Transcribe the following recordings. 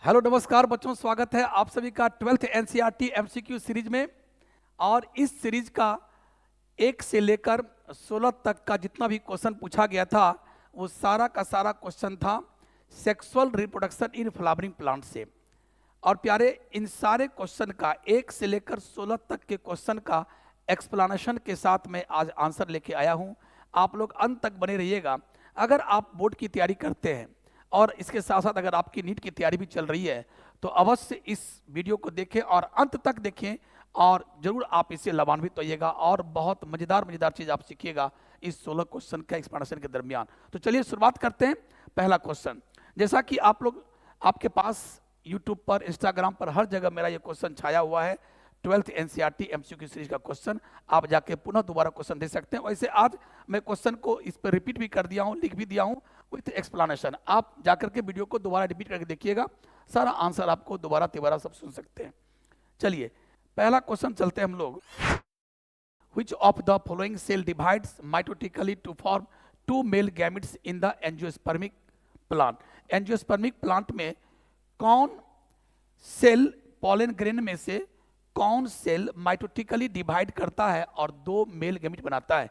Hello नमस्कार बच्चों, स्वागत है आप सभी का 12th एनसीईआरटी एमसीक्यू सीरीज में। और इस सीरीज का 1 से लेकर 16 तक का जितना भी क्वेश्चन पूछा गया था वो सारा का सारा क्वेश्चन था sexual reproduction in flowering plant से। और प्यारे, इन सारे क्वेश्चन का 1 से लेकर 16 तक के क्वेश्चन का एक्सप्लेनेशन के साथ मैं आज आंसर लेके आया हूँ। आप लोग अंत तक बने रहिएगा। अगर आप बोर्ड की तैयारी करते हैं और इसके साथ साथ अगर आपकी नीट की तैयारी भी चल रही है तो अवश्य इस वीडियो को देखें और अंत तक देखें और जरूर आप इससे लाभान्वित होइएगा और बहुत मजेदार चीज आप सीखिएगा इस 16 क्वेश्चन का एक्सप्लेनेशन के दरमियान। तो चलिए शुरुआत करते हैं। पहला क्वेश्चन, जैसा कि आप लोग आपके पास यूट्यूब पर, इंस्टाग्राम पर, हर जगह मेरा ये क्वेश्चन छाया हुआ है 12th एनसीईआरटी एमसीक्यू सीरीज का क्वेश्चन। आप जाके पुनः दोबारा क्वेश्चन दे सकते हैं। वैसे आज मैं क्वेश्चन को इस पर रिपीट भी कर दिया हूँ, लिख भी दिया हूँ विथ एक्सप्लेनेशन। आप जाकर के वीडियो को दोबारा रिपीट करके देखिएगा, सारा आंसर आपको दोबारा तिबारा सब सुन सकते हैं। चलिए पहला क्वेश्चन चलते हैं हम लोग। Which of the following cell divides mitotically to form 2 male gametes in the angiospermic plant? Angiospermic plant में कौन सेल, पॉलन ग्रेन में से कौन सेल माइटोटिकली डिवाइड करता है और 2 मेल गैमेट बनाता है?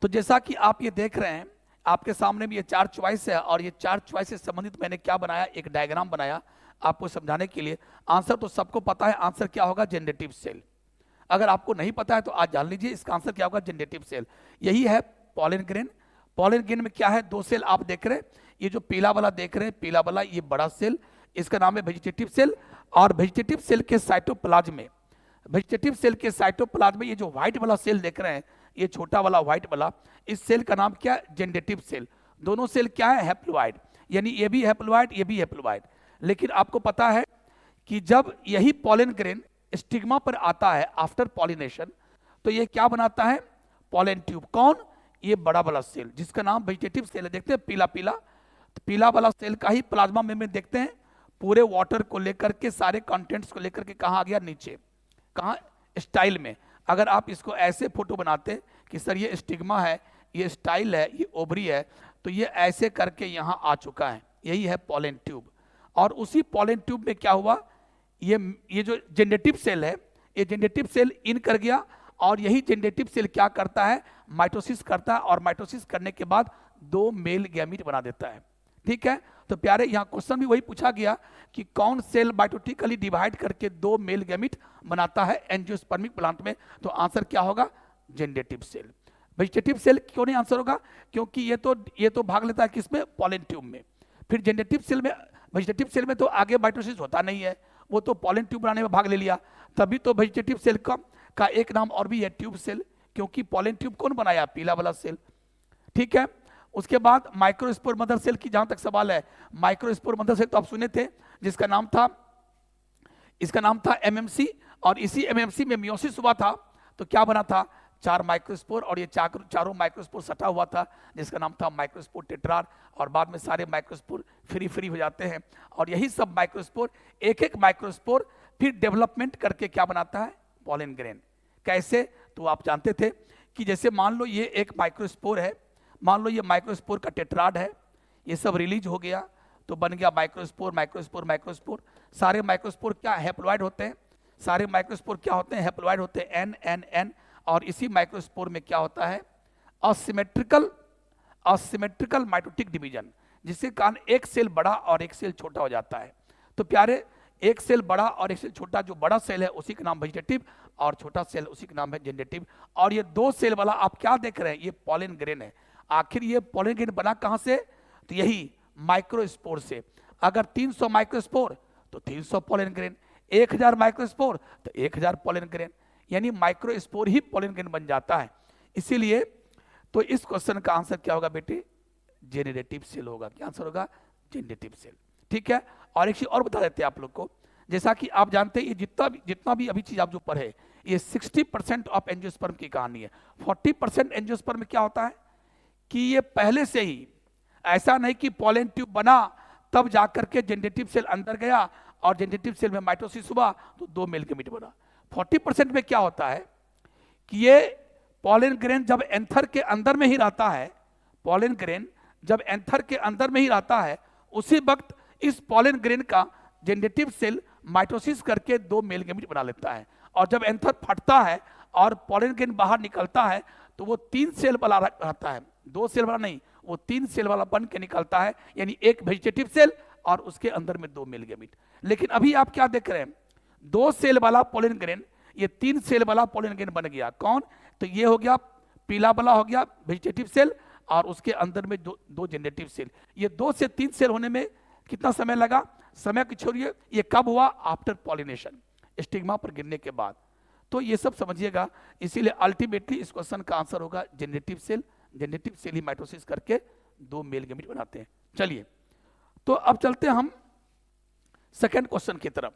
तो जैसा कि आप ये देख रहे हैं, आपके सामने भी ये 4 चॉइस है और ये 4 चॉइस से संबंधित मैंने क्या बनाया, एक डायग्राम बनाया आपको समझाने के लिए। आंसर तो सबको पता है, आंसर क्या होगा, जनरेटिव सेल। अगर आपको नहीं पता है तो आज जान लीजिए, इसका आंसर क्या होगा, जनरेटिव सेल। यही है पॉलन ग्रेन। पॉलन ग्रेन में क्या है, 2 सेल आप देख रहे हैं। ये जो पीला वाला देख रहे हैं, पीला वाला ये बड़ा सेल, इसका नाम है वेजिटेटिव सेल। और वेजिटेटिव सेल के साइटोप्लाज्म में, वेजिटेटिव सेल के साइटोप्लाज्म में ये जो व्हाइट वाला सेल देख रहे हैं, ये छोटा वाला व्हाइट वाला, इस सेल का नाम क्या है, जनरेटिव सेल। दोनों सेल क्या है, हैप्लोइड, यानी ये भी हैप्लोइड ये भी हैप्लोइड। लेकिन आपको पता है कि जब यही पॉलन ग्रेन स्टिग्मा पर आता है आफ्टर पॉलिनेशन, तो ये क्या बनाता है, पॉलन ट्यूब। कौन, ये बड़ा वाला सेल जिसका नाम वेजिटेटिव सेल है। देखते हैं पीला पीला, तो पीला वाला सेल का ही प्लाज्मा मेम्ब्रेन देखते हैं, पूरे वाटर को लेकर के, सारे कंटेंट्स को लेकर के कहाँ आ गया, नीचे। कहाँ, स्टाइल में। अगर आप इसको ऐसे फोटो बनाते कि सर ये स्टिग्मा है, ये स्टाइल है, ये ओवरी है, तो ये ऐसे करके यहाँ आ चुका है, यही है पॉलन ट्यूब। और उसी पॉलन ट्यूब में क्या हुआ, ये जो जनरेटिव सेल है, ये जनरेटिव सेल इन कर गया और यही जनरेटिव सेल क्या करता है, माइटोसिस करता है और माइटोसिस करने के बाद 2 मेल गैमीट बना देता है। ठीक है, तो प्यारे यहाँ क्वेश्चन भी वही पूछा गया कि कौन सेल माइटोटिकली डिवाइड करके 2 मेल गैमीट बनाता है एंजियोस्पर्मिक प्लांट में। तो आंसर क्या होगा, जनरेटिव सेल। वेजिटेटिव सेल क्यों नहीं आंसर होगा, क्योंकि ये तो भाग लेता है किसमें, पॉलन ट्यूब में। फिर जनरेटिव सेल में, वेजिटेटिव सेल में तो आगे माइटोसिस होता नहीं है, वो तो पॉलन ट्यूब बनाने में भाग ले लिया। तभी तो वेजिटेटिव सेल का एक नाम और भी है ट्यूब सेल, क्योंकि पॉलन ट्यूब कौन बनाया, पीला वाला सेल। ठीक है, उसके बाद माइक्रोस्पोर मदर सेल की जहां तक सवाल है, माइक्रोस्पोर मदर सेल तो आप सुने थे, जिसका नाम था, इसका नाम था एमएमसी। और इसी एमएमसी में मियोसिस हुआ था, तो क्या बना था, 4 माइक्रोस्पोर, और ये चारों माइक्रोस्पोर सटा हुआ था जिसका नाम था माइक्रोस्पोर टेट्रार। और बाद में सारे माइक्रोस्पोर फ्री हो जाते हैं और यही सब माइक्रोस्पोर, एक एक माइक्रोस्पोर फिर डेवलपमेंट करके क्या बनाता है, पॉलन ग्रेन। कैसे, तो आप जानते थे कि जैसे मान लो ये एक माइक्रोस्पोर है, मान लो ये माइक्रोस्पोर का टेट्राड है, ये सब रिलीज हो गया तो बन गया माइक्रोस्पोर माइक्रोस्पोर माइक्रोस्पोर। सारे माइक्रोस्पोर क्या हैप्लोइड होते हैं, सारे माइक्रोस्पोर क्या होते हैं, हैप्लोइड होते हैं, एन एन एन। और इसी माइक्रोस्पोर में क्या होता है, असिमेट्रिकल माइटोटिक डिवीजन, जिसके कारण एक सेल बड़ा और एक सेल छोटा हो जाता है। तो प्यारे, एक सेल बड़ा और एक सेल छोटा, जो बड़ा सेल है उसी का नाम वेजिटेटिव और छोटा सेल उसी का नाम है जनरेटिव। और ये 2 सेल वाला आप क्या देख रहे हैं, ये पॉलन ग्रेन है। आखिर ये पॉलन ग्रेन बना कहां से, तो यही माइक्रोस्पोर से। अगर 300 माइक्रोस्पोर तो 300 पॉलन ग्रेन, 1000 माइक्रोस्पोर तो 1000 पॉलन ग्रेन, यानी माइक्रोस्पोर ही पॉलन ग्रेन बन जाता है। इसीलिए तो इस क्वेश्चन का आंसर क्या होगा बेटे, जेनरेटिव सेल होगा। क्या आंसर होगा, जेनरेटिव सेल। ठीक है, और एक चीज और बता देते हैं आप लोग को, जैसा कि आप जानते हैं ये जितना भी अभी चीज आप जो पढ़े, ये 60% ऑफ एंजियोस्पर्म की कहानी है। 40% एंजियोस्पर्म में क्या होता है कि ये पहले से ही, ऐसा नहीं कि पॉलन ट्यूब बना तब जाकर के जनरेटिव सेल अंदर गया और जनरेटिव सेल में माइटोसिस हुआ तो 2 मेल गैमीट बना। 40% में क्या होता है कि ये पॉलन ग्रेन जब एंथर के अंदर में ही रहता है, पॉलन ग्रेन जब एंथर के अंदर में ही रहता है, उसी वक्त इस पॉलन ग्रेन का जेनरेटिव सेल माइटोसिस करके 2 मेल गैमेट बना लेता है, और जब एंथर फटता है और पॉलन ग्रेन बाहर निकलता है तो वो 3 सेल वाला रहता है, 2 सेल वाला नहीं, वो 3 सेल वाला बन के निकलता है, यानी एक वेजिटेटिव सेल और उसके अंदर में 2 मेल गैमेट। लेकिन अभी आप क्या देख रहे हैं, 2 सेल वाला पॉलन ग्रेन ये 3 सेल वाला पॉलन ग्रेन बन गया। कौन? तो ये हो गया पीला वाला हो गया वेजिटेटिव सेल, और उसके अंदर में 2 जेनरेटिव सेल। ये 2 से 3 सेल होने में कितना समय लगा? समय की छोड़िए, ये कब हुआ? आफ्टर पॉलिनेशन, स्टिग्मा पर गिरने के बाद। तो ये सब समझिएगा, इसीलिए अल्टीमेटली इस क्वेश्चन का आंसर होगा जेनरेटिव सेल। जेनरेटिव सेल ही माइटोसिस करके 2 मेल गैमेट बनाते हैं। चलिए, तो अब चलते हैं हम सेकंड क्वेश्चन की तरफ।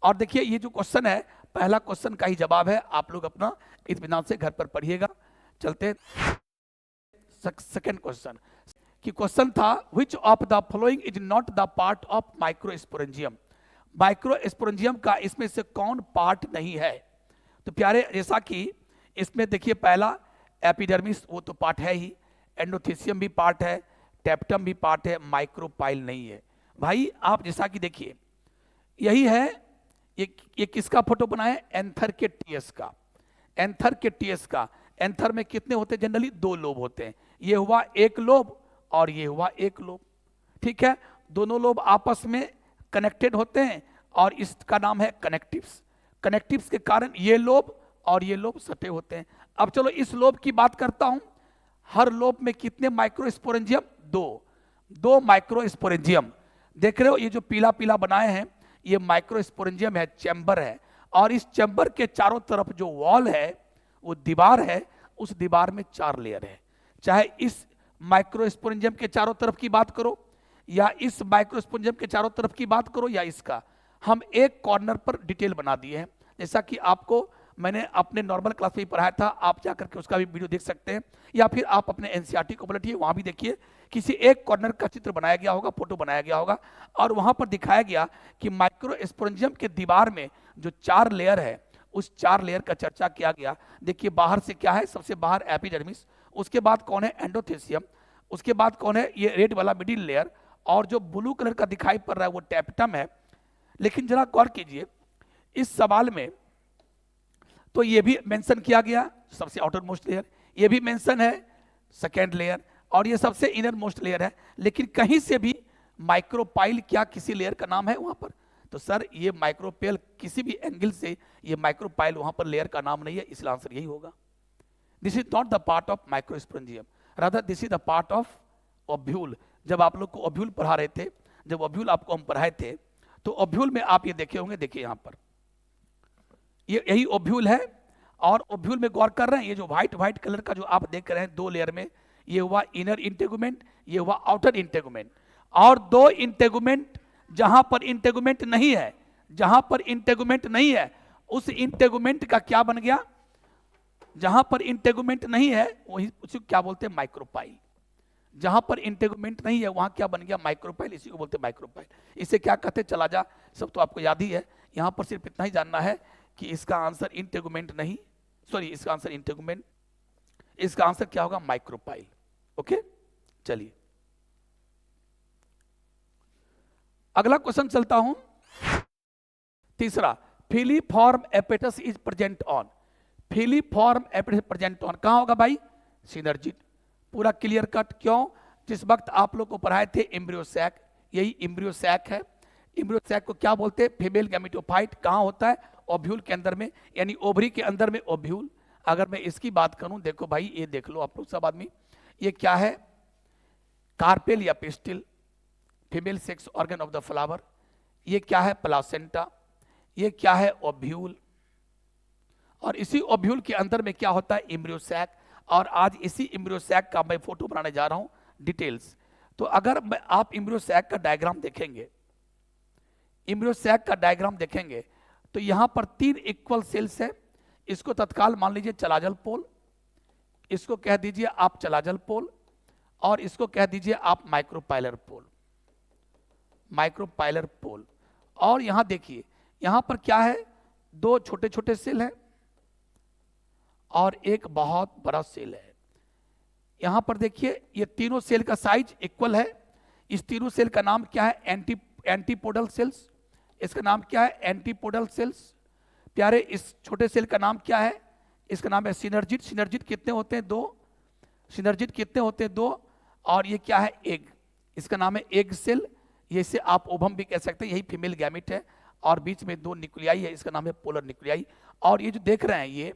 और देखिए, ये जो क्वेश्चन है पहला क्वेश्चन का ही जवाब है, आप लोग अपना इत्मीनान से घर पर पढ़िएगा। चलते हैं सेकंड क्वेश्चन कि क्वेश्चन था which of the following is not the part of microsporangium. Microsporangium का इसमें से कौन पार्ट नहीं है? तो प्यारे, जैसा कि इसमें देखिए, पहला एपिडर्मिस वो तो पार्ट है ही, एंडोथेसियम भी पार्ट है, टेप्टम भी पार्ट है, माइक्रोपाइल नहीं है। भाई आप जैसा कि देखिए, यही है, ये किसका फोटो बनाया? एंथर के टीएस का। एंथर के टीएस का। एंथर में कितने होते हैं? जनरली 2 लोब होते हैं। ये हुआ 1 लोब और ये हुआ 1 लोब, ठीक है। दोनों लोब आपस में कनेक्टेड होते हैं और इसका नाम है कनेक्टिव्स। कनेक्टिव्स के कारण ये लोब और ये लोब सटे होते हैं। अब चलो इस लोब की बात करता हूं। हर लोब में कितने माइक्रोस्पोरेंजियम? 2 माइक्रोस्पोरेंजियम। देख रहे हो, ये जो पीला पीला बनाए हैं ये माइक्रोस्पोरेंजियम है, चैम्बर है। और इस चैम्बर के चारों तरफ जो वॉल है, वो दीवार है, उस दीवार में 4 लेयर है। चाहे इस माइक्रोस्पोरेंजियम के चारों तरफ की बात करो या इस माइक्रोस्पोरेंजियम के चारों तरफ की बात करो या इसका, हम एक कॉर्नर पर डिटेल बना दिए हैं। जैसा कि आपको मैंने अपने नॉर्मल क्लास में ही पढ़ाया था, आप जाकर के उसका भी वीडियो देख सकते हैं, या फिर आप अपने एनसीईआरटी को पलटिए, वहां भी देखिए, किसी एक कॉर्नर का चित्र बनाया गया होगा, फोटो बनाया गया होगा, और वहां पर दिखाया गया कि माइक्रोस्पोरेंजियम के दीवार में जो 4 लेयर है, उस 4 लेयर का चर्चा किया गया। देखिए, बाहर से क्या है? सबसे बाहर एपिडर्मिस, उसके बाद कौन है? एंडोथेसियम, उसके बाद कौन है? ये रेड वाला मिडिल लेयर, और जो ब्लू कलर का दिखाई पड़ रहा है वो टेप्टम है। लेकिन जरा गौर कीजिए इस सवाल में, तो ये भी मेंशन किया गया सबसे आउटर मोस्ट लेयर, ये भी मेंशन है सेकेंड लेयर, और ये सबसे इनर मोस्ट लेयर है। लेकिन कहीं से भी माइक्रोपाइल क्या किसी लेयर का नाम है वहां पर? तो सर, ये माइक्रोपाइल किसी भी एंगल से ये माइक्रोपाइल वहां पर लेयर का नाम नहीं है, इसलिए आंसर यही होगा। This is not the part of microsporangium, rather this is the part of ovule. जब आप लोग को ओब्यूल पढ़ा रहे थे, जब ओब्यूल आपको हम पढ़ाए थे, तो ओब्यूल में आप ये देखे होंगे, देखिए यहां पर ये यही ओब्यूल है, और ओब्यूल में गौर कर रहे हैं, ये जो व्हाइट कलर का जो आप देख रहे हैं 2 लेयर में, ये हुआ इनर इंटेगुमेंट, ये हुआ आउटर इंटेगुमेंट। और 2 इंटेगुमेंट, जहां पर इंटेगुमेंट नहीं है, जहां पर इंटेगुमेंट नहीं है, उस इंटेगुमेंट का क्या बन गया? जहां पर इंटेगुमेंट नहीं है वही उसी को क्या बोलते हैं? माइक्रोपाइल। जहां पर इंटेगुमेंट नहीं है वहां क्या बन गया? माइक्रोपाइल, इसी को बोलते हैं माइक्रोपाइल। इसे क्या कहते हैं? चला जा, सब तो आपको याद ही है। यहां पर सिर्फ इतना ही जानना है कि इसका आंसर इंटेगुमेंट नहीं, सॉरी, इसका आंसर इंटेगुमेंट, इसका आंसर क्या होगा? माइक्रोपाइल। ओके, चलिए अगला क्वेश्चन चलता हूं। तीसरा, filiform apparatus is present on. Filiform apparatus present on कहां होगा भाई? सिनर्जिड। पूरा क्लियर कट। क्यों? जिस वक्त आप लोग को पढ़ाए थे एम्ब्रियो सैक, यही एम्ब्रियो सैक है। एम्ब्रियो सैक को क्या बोलते हैं? Female gametophyte. कहां होता है? ओव्यूल के अंदर में, यानी ओवरी के अंदर में ओव्यूल। अगर मैं इसकी बात करूं, देखो भाई, ये देख लो आप लोग सब आदमी, ये क्या है? कार्पेल या pistil, female sex organ of the flower. ये क्या है? प्लासेंटा। ये क्या है? ओव्यूल। और इसी ओव्यूल के अंदर में क्या होता है? Embryo sac. और आज इसी एम्ब्रियो सैक का मैं फोटो बनाने जा रहा हूं, डिटेल्स। तो अगर आप एम्ब्रियो सैक का डायग्राम देखेंगे, एम्ब्रियो सैक का डायग्राम देखेंगे, तो यहां पर 3 इक्वल सेल्स है। इसको तत्काल मान लीजिए चलाजल पोल, इसको कह दीजिए आप चलाजल पोल, और इसको कह दीजिए आप माइक्रोपाइलर पोल, माइक्रोपाइलर पोल। और यहां देखिए, यहां पर क्या है? 2 छोटे छोटे सेल हैं और एक बहुत बड़ा सेल है। यहां पर देखिए, ये तीनों सेल का साइज इक्वल है। इस तीनों सेल का नाम क्या है? Antipodal cells. इसका नाम क्या है? Antipodal cells. प्यारे, इस छोटे सेल का नाम क्या है? इसका नाम है सिनर्जिड। सिनर्जिड कितने होते हैं? 2। सिनर्जिड कितने होते हैं? 2। और ये क्या है? एग। इसका नाम है एग सेल। ये इसे आप ओवम भी कह सकते हैं, यही फीमेल गैमेट है। और बीच में 2 न्यूक्लियाई है, इसका नाम है पोलर न्यूक्लियाई। और ये जो देख रहे हैं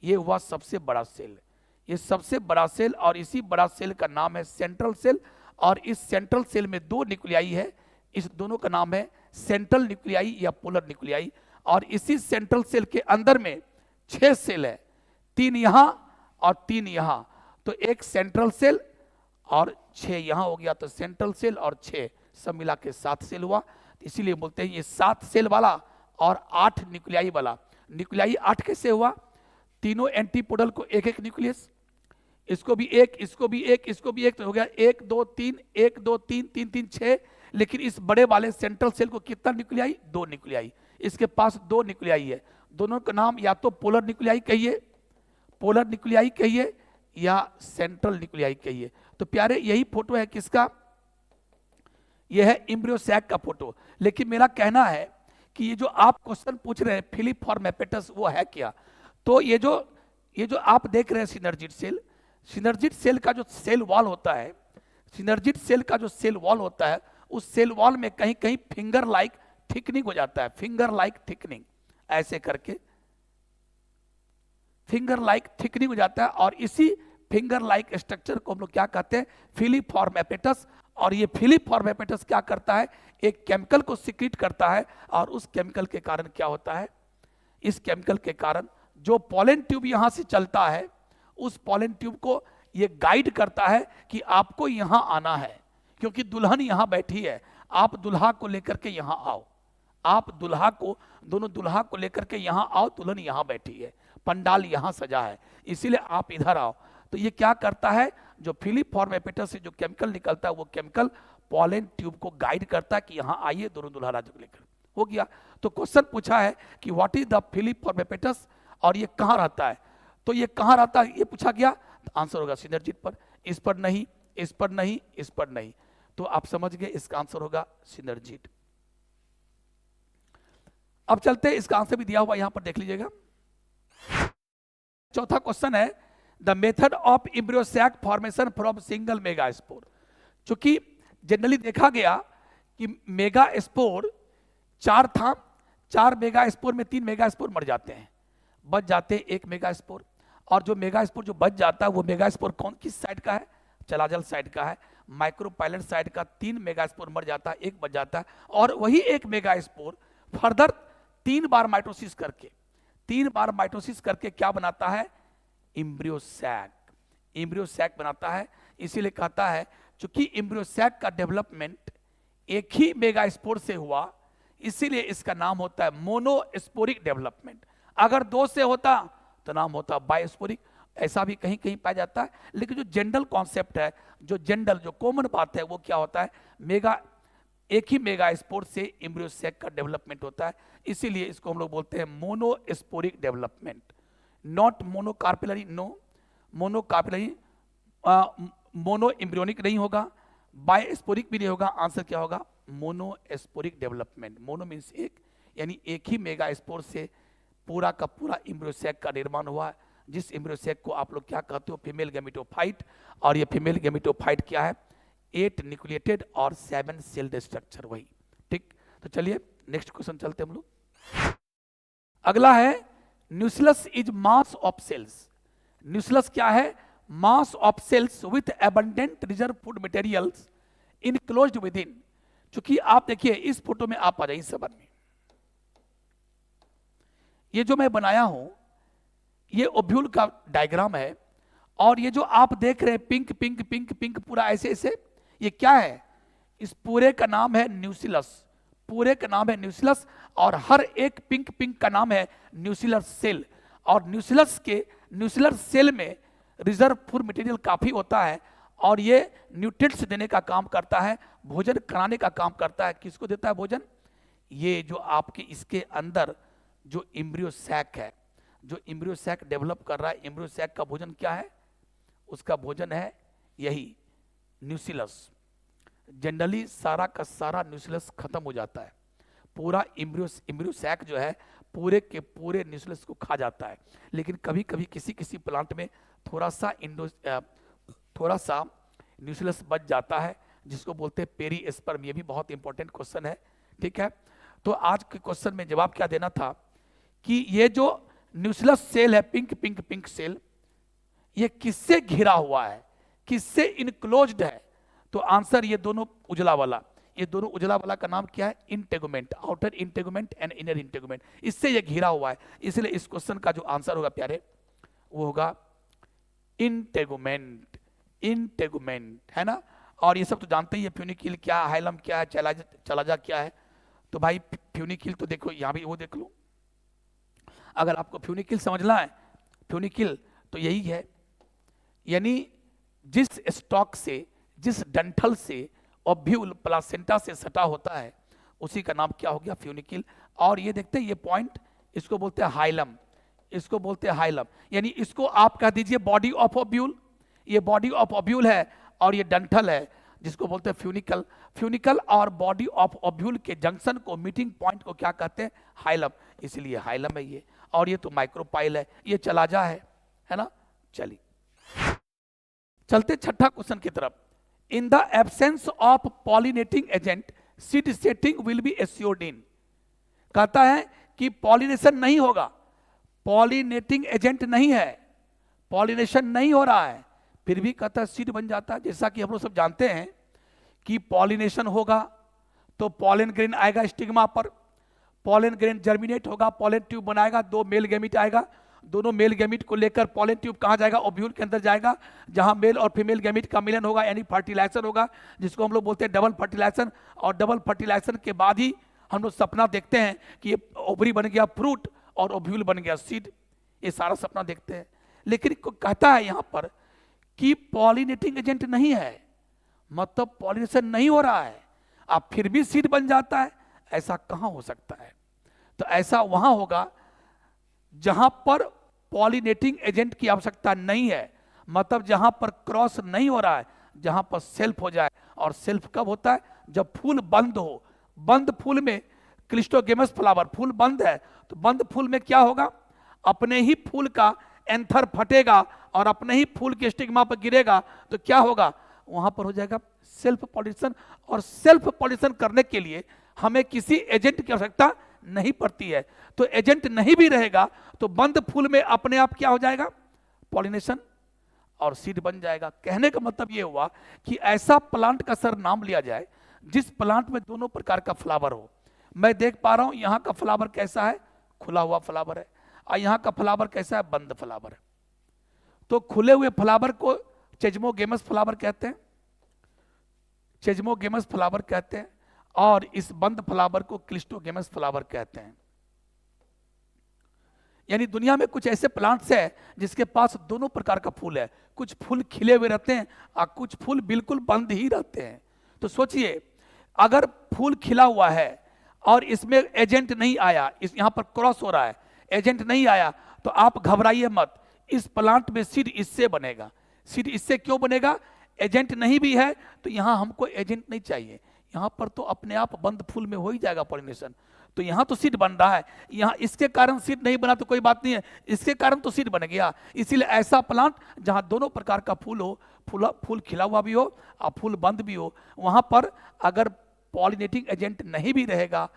ये हुआ सबसे बड़ा सेल। ये सबसे बड़ा सेल, और इसी बड़ा सेल का नाम है सेंट्रल सेल। और इस सेंट्रल सेल में 2 न्यूक्लियाई है, इस दोनों का नाम है सेंट्रल न्यूक्लियाई या पोलर न्यूक्लियाई। और इसी सेंट्रल सेल के अंदर में 6 सेल है, 3 यहां और 3 यहां। तो एक सेंट्रल सेल और 6 यहां हो गया, तो सेंट्रल सेल और 6 सब मिला के 7 सेल हुआ। इसीलिए बोलते हैं ये 7 सेल वाला और 8 न्यूक्लियाई वाला। न्यूक्लियाई 8 कैसे हुआ? तीनों एंटीपोडल को एक एक न्यूक्लियस, इसको भी एक, इसको भी एक, इसको भी एक, तो हो गया 1 2 3, 1 2 3, 3 3 6। लेकिन इस बड़े वाले सेंट्रल सेल को कितना न्यूक्लियाई? 2 न्यूक्लियाई। इसके पास 2 न्यूक्लियाई है। दोनों का नाम या तो पोलर न्यूक्लियाई कहिए, पोलर न्यूक्लियाई कहिए, या सेंट्रल न्यूक्लियाई कहिए। तो प्यारे, यही फोटो है किसका? यह है एम्ब्रियो सैक का फोटो। लेकिन मेरा कहना है कि ये जो आप क्वेश्चन पूछ रहे हैं फिलिफॉर्म एपेटस, वो है क्या? तो ये जो आप देख रहे हैं सिनर्जिड सेल, सिनर्जिड सेल का जो सेल वॉल होता है, सिनर्जिड सेल का जो सेल वॉल होता है, उस सेल वॉल में कहीं कहीं फिंगर लाइक थिकनिंग हो जाता है। फिंगर लाइक थिकनिंग, ऐसे करके फिंगर लाइक थिकनिंग हो जाता है। और इसी फिंगर लाइक स्ट्रक्चर को हम लोग क्या कहते हैं? फिलिफॉर्म एपेटस। और ये फिलिफॉर्म एपेटस क्या करता है? एक केमिकल को सिक्रीट करता है। और उस केमिकल के कारण क्या होता है? इस केमिकल के कारण जो पॉलन ट्यूब यहां से चलता है, उस पॉलन ट्यूब को ये गाइड करता है कि आपको यहां आना है, क्योंकि दुल्हन यहां बैठी है। आप दुल्हा को लेकर के यहां आओ, आप दुल्हा को, दोनों दुल्हा को लेकर के यहां आओ, दुल्हन यहां बैठी है, पंडाल यहां सजा है, इसीलिए आप इधर आओ। तो ये क्या करता है? जो फिलिफॉर्म एपेटस से जो केमिकल निकलता है, वो केमिकल पॉलन ट्यूब को गाइड करता है कि यहां आइए, दोनों दुल्हा राजा को लेकर। हो गया। तो क्वेश्चन पूछा है कि व्हाट इज द फिलिफॉर्म एपेटस, और ये कहां रहता है? तो ये कहां रहता है ये पूछा गया, तो आंसर होगा सिनर्जिड पर। इस पर नहीं, इस पर नहीं, इस पर नहीं। तो आप समझ गए, इसका आंसर होगा सिनर्जिड। अब चलते हैं, इसका आंसर भी दिया हुआ यहां पर देख लीजिएगा। चौथा क्वेश्चन है the method of embryo sac formation from single megaspore. चूंकि जनरली देखा गया कि मेगा स्पोर 4 था, 4 मेगा स्पोर में 3 मेगा स्पोर मर जाते हैं, बच जाते हैं 1 मेगा स्पोर। और जो मेगा स्पोर जो बच जाता है, वो मेगा स्पोर किस साइड का है? चलाजल साइड का है। माइक्रोपाइलेट साइड का 3 मेगा स्पोर मर जाता है, 1 बच जाता है। और वही 1 मेगा स्पोर फर्दर 3 बार माइटोसिस करके, 3 बार माइटोसिस करके क्या बनाता है? Embryo sac. एम्ब्रियो सैक बनाता है। इसीलिए कहता है, चूंकि एम्ब्रियो सैक का डेवलपमेंट एक ही मेगा स्पोर से हुआ, इसीलिए इसका नाम होता है मोनोस्पोरिक डेवलपमेंट। अगर 2 से होता तो नाम होता बायोस्पोरिक। ऐसा भी कहीं कहीं पाया जाता है। लेकिन जो जनरल कॉन्सेप्ट है, जो जनरल जो कॉमन बात है, वो क्या होता है? एक ही मेगा स्पोर से एम्ब्रियो सैक का डेवलपमेंट होता है। इसीलिए इसको हम लोग बोलते हैं monosporic development, not monocarpellary. No, monocarpellary, mono embryonic नहीं होगा, बायोस्पोरिक भी नहीं होगा। आंसर क्या होगा? Monosporic development. मोनो मीन्स एक, यानी एक ही मेगा स्पोर से पूरा का पूरा एम्ब्रियो सैक का निर्माण हुआ, जिस एम्ब्रियो सैक को आप लोग क्या कहते हो? Female gametophyte. और ये फीमेल गैमेटोफाइट क्या है? 8 न्यूक्लिएटेड और 7 सेल्ड स्ट्रक्चर, वही। ठीक, तो चलिए नेक्स्ट क्वेश्चन चलते हम लोग। अगला है nucleus is mass of cells. Nucleus क्या है? Mass of cells with abundant reserve food materials enclosed within. चूंकि आप देखिए इस फोटो में, आप आ जाइए सब आदमी, ये जो मैं बनाया हूं, ये ओव्यूल का डायग्राम है। और ये जो आप देख रहे हैं पिंक पिंक पिंक पिंक पूरा ऐसे ऐसे, ये क्या है? इस पूरे का नाम है न्यूक्लियस। पूरे का नाम है न्यूक्लियस। और हर एक पिंक पिंक का नाम है न्यूक्लियर सेल। और न्यूक्लियर सेल में रिजर्व फूड मटेरियल काफी होता है, और ये न्यूट्रिएंट्स देने का काम करता है, भोजन कराने का काम करता है। किसको देता है भोजन? ये जो आपके इसके अंदर जो एम्ब्रियो सैक है, जो एम्ब्रियो सैक डेवलप कर रहा है, एम्ब्रियो सैक का भोजन क्या है? उसका भोजन है यही न्यूक्लियस। जनरली सारा का सारा न्यूक्लियस खत्म हो जाता है, पूरा इम्ब्रियो सैक जो है पूरे के पूरे न्यूक्लियस को खा जाता है। लेकिन कभी कभी किसी किसी प्लांट में थोड़ा सा न्यूक्लियस बच जाता है, जिसको बोलते हैं पेरीस्पर्म। ये भी बहुत इंपॉर्टेंट क्वेश्चन है, ठीक है। तो आज के क्वेश्चन में जवाब क्या देना था कि ये जो न्यूक्लियस सेल है, पिंक सेल, ये किससे घिरा हुआ है, किससे इनक्लोज्ड है? तो आंसर ये दोनों उजला वाला, ये दोनों उजला वाला का नाम क्या है? Integument, outer integument and inner integument, इससे ये घिरा हुआ है। इसलिए इस क्वेश्चन का जो आंसर होगा प्यारे, वो होगा इंटेगुमेंट, इंटेगुमेंट, है ना। और ये सब तो जानते ही है, फ्यूनिकिल क्या, हाइलम क्या है, चलाजा क्या है। तो भाई फ्यूनिकिल तो देखो यहाँ भी, वो देख लो। अगर आपको फ्यूनिकिल समझना है, फ्यूनिकिल तो यही है, यानी जिस स्टॉक से, जिस डंठल से ओव्यूल प्लासेंटा से सटा होता है, उसी का नाम क्या हो गया? फ्यूनिकिल। और ये देखते हैं ये पॉइंट, इसको बोलते हैं हाइलम, इसको बोलते हैं हाइलम। यानी इसको आप कह दीजिए बॉडी ऑफ ओव्यूल, ये बॉडी ऑफ ओव्यूल है, और ये डंठल है जिसको बोलते हैं फ्यूनिकल। फ्यूनिकल और बॉडी ऑफ ओव्यूल के जंक्शन को, मीटिंग पॉइंट को क्या कहते हैं? हाइलम। इसलिए हाइलम है ये। और ये तो माइक्रोपाइल है, ये चलाजा है ना। चलिए चलते छठा क्वेश्चन की तरफ। In the absence of pollinating agent seed setting will be assured in. कहता है कि पॉलिनेशन नहीं होगा, पॉलिनेटिंग एजेंट नहीं है, पॉलिनेशन नहीं हो रहा है, फिर भी कहता है सीड बन जाता है। जैसा कि हम लोग सब जानते हैं कि पॉलिनेशन होगा तो पॉलन ग्रेन आएगा स्टिग्मा पर, पॉलन ग्रेन जर्मिनेट होगा, पॉलन ट्यूब बनाएगा, 2 मेल गैमीट आएगा, दोनों मेल गैमीट को लेकर पॉलन ट्यूब कहाँ जाएगा? ओव्यूल के अंदर जाएगा, जहां मेल और फीमेल गैमीट का मिलन होगा, यानी फर्टिलाइजेशन होगा, जिसको हम लोग बोलते हैं डबल फर्टिलाइजेशन। और डबल फर्टिलाइजेशन के बाद ही हम लोग सपना देखते हैं कि ये ओवरी बन गया फ्रूट और ओव्यूल बन गया सीड, ये सारा सपना देखते हैं। लेकिन कहता है यहाँ पर कि पॉलिनेटिंग एजेंट नहीं है, मतलब पॉलिनेशन नहीं हो रहा है, अब फिर भी सीड बन जाता है। ऐसा कहाँ हो सकता है? तो ऐसा वहां होगा जहां पर पॉलिनेटिंग एजेंट की आवश्यकता नहीं है, मतलब जहां पर क्रॉस नहीं हो रहा है, जहां पर सेल्फ हो जाए। और सेल्फ कब होता है? जब फूल बंद हो। बंद फूल में, क्लिस्टोगेमस फ्लावर, फूल बंद है, तो बंद फूल में क्या होगा? अपने ही फूल का एंथर फटेगा और अपने ही फूल के स्टिग्मा पर गिरेगा, तो क्या होगा? वहां पर हो जाएगा सेल्फ पॉलिनेशन। और सेल्फ पॉलिनेशन करने के लिए हमें किसी एजेंट की आवश्यकता नहीं पड़ती है। तो एजेंट नहीं भी रहेगा तो बंद फूल में अपने आप क्या हो जाएगा? पॉलिनेशन, और सीड बन जाएगा। कहने का मतलब ये हुआ कि ऐसा प्लांट का सर नाम लिया जाए जिस प्लांट में दोनों प्रकार का फ्लावर हो। मैं देख पा रहा हूं यहां का फ्लावर कैसा है? खुला हुआ फ्लावर है, और यहां का फ्लावर कैसा है? बंद फ्लावर है। तो खुले हुए फ्लावर को चेजमोगेमस फ्लावर कहते हैं, चेजमोगेमस फ्लावर कहते हैं, और इस बंद फ्लावर को क्लिस्टोगेमस फ्लावर कहते हैं। यानी दुनिया में कुछ ऐसे प्लांट्स हैं जिसके पास दोनों प्रकार का फूल है, कुछ फूल खिले हुए रहते हैं और कुछ फूल बिल्कुल बंद ही रहते हैं। तो सोचिए, अगर फूल खिला हुआ है और इसमें एजेंट नहीं आया, इस यहां पर क्रॉस हो रहा है, एजेंट नहीं आया, तो आप घबराइए मत, इस प्लांट में सीड इससे बनेगा। सीड इससे क्यों बनेगा? एजेंट नहीं भी है तो यहां हमको एजेंट नहीं चाहिए, यहां पर तो अपने आप बंद फूल में हो ही जाएगा पॉलिनेशन। तो यहां तो सीड बन रहा है, यहां इसके कारण सीड नहीं बना तो कोई बात नहीं है, इसके कारण तो सीड बन गया। इसीलिए ऐसा प्लांट जहां दोनों प्रकार का फूल हो, फूल खिला हुआ भी हो और फूल बंद भी हो, वहां पर अगर पॉलिनेटिंग एजेंट नहीं भी रहेगा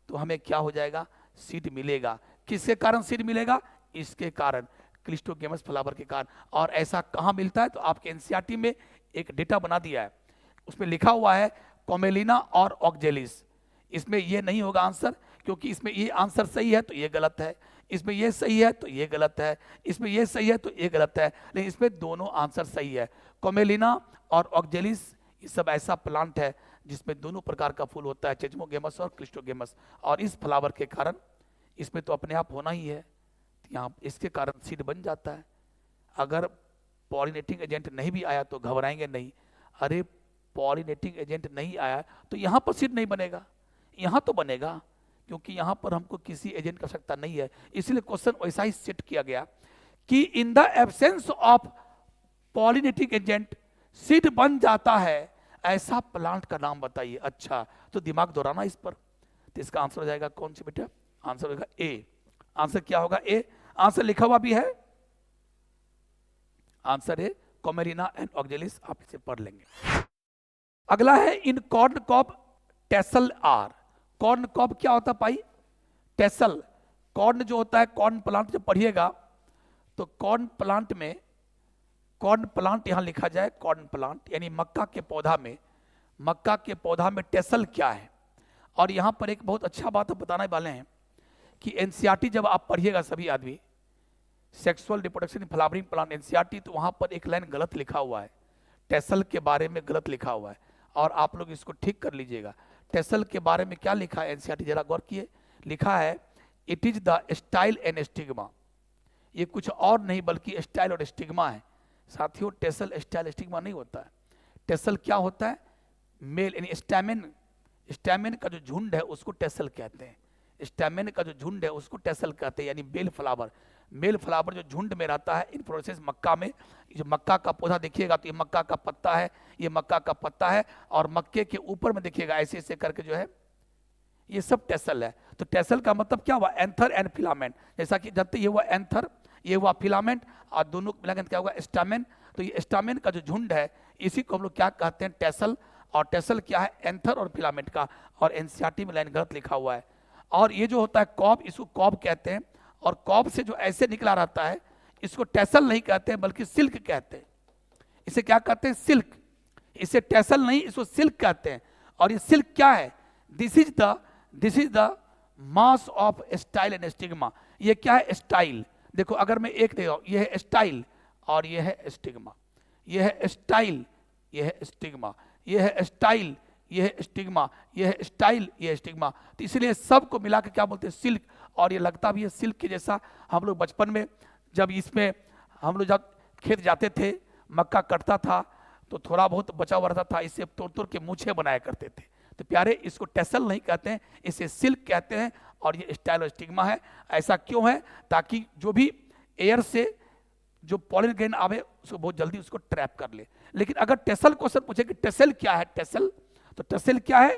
तो हमें क्या हो जाएगा? सीड मिलेगा। किसके कारण सीड मिलेगा? इसके कारण, क्लिस्टोगेमस फ्लावर के कारण। और ऐसा कहां मिलता है? तो आपके एनसीईआरटी में एक डेटा बना दिया है, उसमें लिखा हुआ है कोमेलिना और ऑक्जेलिस। इसमें ये नहीं होगा आंसर, क्योंकि इसमें ये आंसर सही है तो ये गलत है, इसमें ये सही है तो ये गलत है, इसमें ये सही है तो ये गलत है, लेकिन इसमें दोनों आंसर सही है। कोमेलिना और ऑक्जेलिस ये सब ऐसा प्लांट है जिसमें दोनों प्रकार का फूल होता है, चेजमोगेमस और क्लिस्टोगेमस। और इस फ्लावर के कारण इसमें तो अपने आप होना ही है, यहाँ इसके कारण सीड बन जाता है। अगर पॉलिनेटिंग एजेंट नहीं भी आया तो घबराएंगे नहीं, अरे पॉलिनेटिंग एजेंट नहीं आया तो यहाँ पर सीड नहीं बनेगा, यहाँ तो बनेगा, क्योंकि यहाँ पर हमको किसी एजेंट की आवश्यकता नहीं है। इसलिए क्वेश्चन वैसा ही सेट किया गया कि इन the absence of pollinating agent seed बन जाता है, ऐसा प्लांट का नाम बताइए। अच्छा, तो दिमाग दौड़ाना इस पर, तो इसका आंसर हो जाएगा कौन सी बेटा, आंसर होगा ए। आंसर क्या होगा, ए। आंसर लिखा हुआ भी है, आंसर है कोमेरिना एंड ऑक्जेलिस, आप इसे पढ़ लेंगे। अगला है in corn cob tassel are. Corn cob क्या होता है भाई, टेसल। कॉर्न जो होता है, कॉर्न प्लांट जब पढ़िएगा तो कॉर्न प्लांट में, कॉर्न प्लांट यहां लिखा जाए, कॉर्न प्लांट यानी मक्का के पौधा में, मक्का के पौधा में टेसल क्या है। और यहां पर एक बहुत अच्छा बात हम बताने वाले हैं कि एनसीईआरटी जब आप पढ़िएगा सभी आदमी, sexual reproduction in flowering plant NCERT, तो वहां पर एक लाइन गलत लिखा हुआ है, टेसल के बारे में गलत लिखा हुआ है, और आप लोग इसको ठीक कर लीजिएगा। टेसल के बारे में क्या लिखा है एनसीईआरटी, जरा गौर किए। लिखा है it is the style and stigma. ये कुछ और नहीं बल्कि स्टाइल और स्टिग्मा है साथियों। टेसल स्टाइल स्टिग्मा नहीं होता है। टेसल क्या होता है, मेल यानी स्टैमेन, स्टैमेन का जो झुंड है उसको टेसल कहते हैं। स्टैमेन का जो झुंड है उसको टेसल कहते हैं, यानी बेल फ्लावर। मेल फ्लावर जो झुंड में रहता है इन प्रोसेस मक्का में, जो मक्का का पौधा देखिएगा तो ये मक्का का पत्ता है, ये मक्का का पत्ता है, और मक्के के ऊपर में देखिएगा ऐसे ऐसे करके जो है ये सब टेसल है। तो टेसल का मतलब क्या हुआ, एंथर एंड फिलामेंट। जैसा कि जानते ये हुआ एंथर, ये हुआ फिलामेंट, और दोनों मिलाकर क्या होगा स्टामेन। तो ये स्टामेन का जो झुंड है इसी को हम लोग क्या कहते हैं, टेसल। और टेसल क्या है, एंथर और फिलामेंट का। और एनसीईआरटी में लाइन गलत लिखा हुआ है। और ये जो होता है कॉब, इसको कॉब कहते हैं, और कॉब से जो ऐसे निकला रहता है इसको टेसल नहीं कहते हैं बल्कि सिल्क कहते हैं। इसे क्या कहते हैं, सिल्क। इसे टेसल नहीं, इसको सिल्क कहते हैं। और ये सिल्क क्या है, this is the mass of style and stigma. ये क्या है, स्टाइल। देखो अगर मैं एक दे रहा हूं, ये है स्टाइल और ये है स्टिग्मा, ये है स्टाइल, ये है स्टिग्मा, ये है स्टाइल, ये है स्टिग्मा, ये है स्टाइल, ये है स्टिग्मा। तो इसलिए सबको मिला के क्या बोलते हैं, सिल्क। और ये लगता भी है सिल्क के जैसा। हम लोग बचपन में जब इसमें हम लोग जब खेत जाते थे, मक्का कटता था तो थोड़ा बहुत बचा हुआ रहता था, इससे तोड़ तोड़ के मूछे बनाया करते थे। तो प्यारे इसको टेसल नहीं कहते हैं, इसे सिल्क कहते हैं। और ये स्टाइल और स्टिग्मा है। ऐसा क्यों है, ताकि जो भी एयर से जो पॉलन ग्रेन आवे उसको बहुत जल्दी उसको ट्रैप कर ले। लेकिन अगर टेसल क्वेश्चन पूछे कि टेसल क्या है, टेसल, तो टेसल क्या है,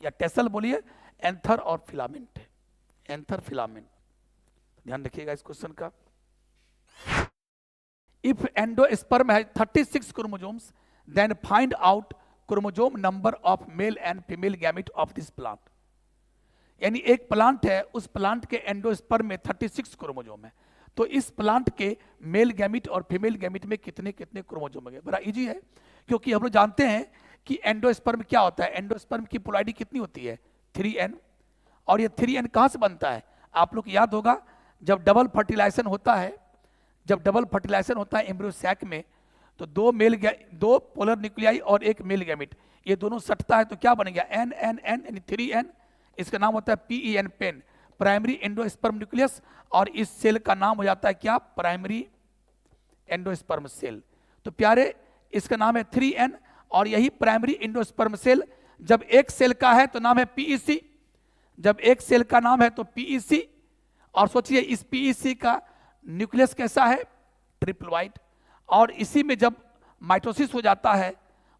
या टेसल बोलिए एंथर और फिलामेंट है, एंथर फिलामेंट। ध्यान रखिएगा इस क्वेश्चन का। If endosperm has 36 chromosomes then find out chromosome number of male and female gamete of this plant. यानी एक प्लांट है, उस प्लांट के एंडोस्पर्म में 36 क्रोमोसोम है, तो इस प्लांट के मेल गैमेट और फीमेल गैमेट में कितने कितने क्रोमोसोम है। बड़ा इजी है, क्योंकि हम लोग जानते हैं कि एंडोस्पर्म क्या होता है। एंडोस्पर्म की पोलैरिटी कितनी होती है, 3n। और ये 3n कहां से बनता है, आप लोग याद होगा जब डबल फर्टिलाइजेशन होता है, जब डबल फर्टिलाइजेशन होता है एम्ब्रियो सैक में, तो दो पोलर न्यूक्लियाई और एक मेल गैमेट, ये दोनों सटता है तो क्या बन गया, n n n यानी 3n। इसका नाम होता है PEN, PEN, primary endosperm nucleus. और इस सेल का नाम हो जाता है क्या, प्राइमरी एंडोस्पर्म सेल। तो प्यारे इसका नाम है 3n। और यही प्राइमरी एंडोस्पर्म सेल जब एक सेल का है तो नाम है PEC, जब एक सेल का नाम है तो PEC। और सोचिए इस PEC का न्यूक्लियस कैसा है, ट्रिप्लोइड। और इसी में जब माइटोसिस हो जाता है,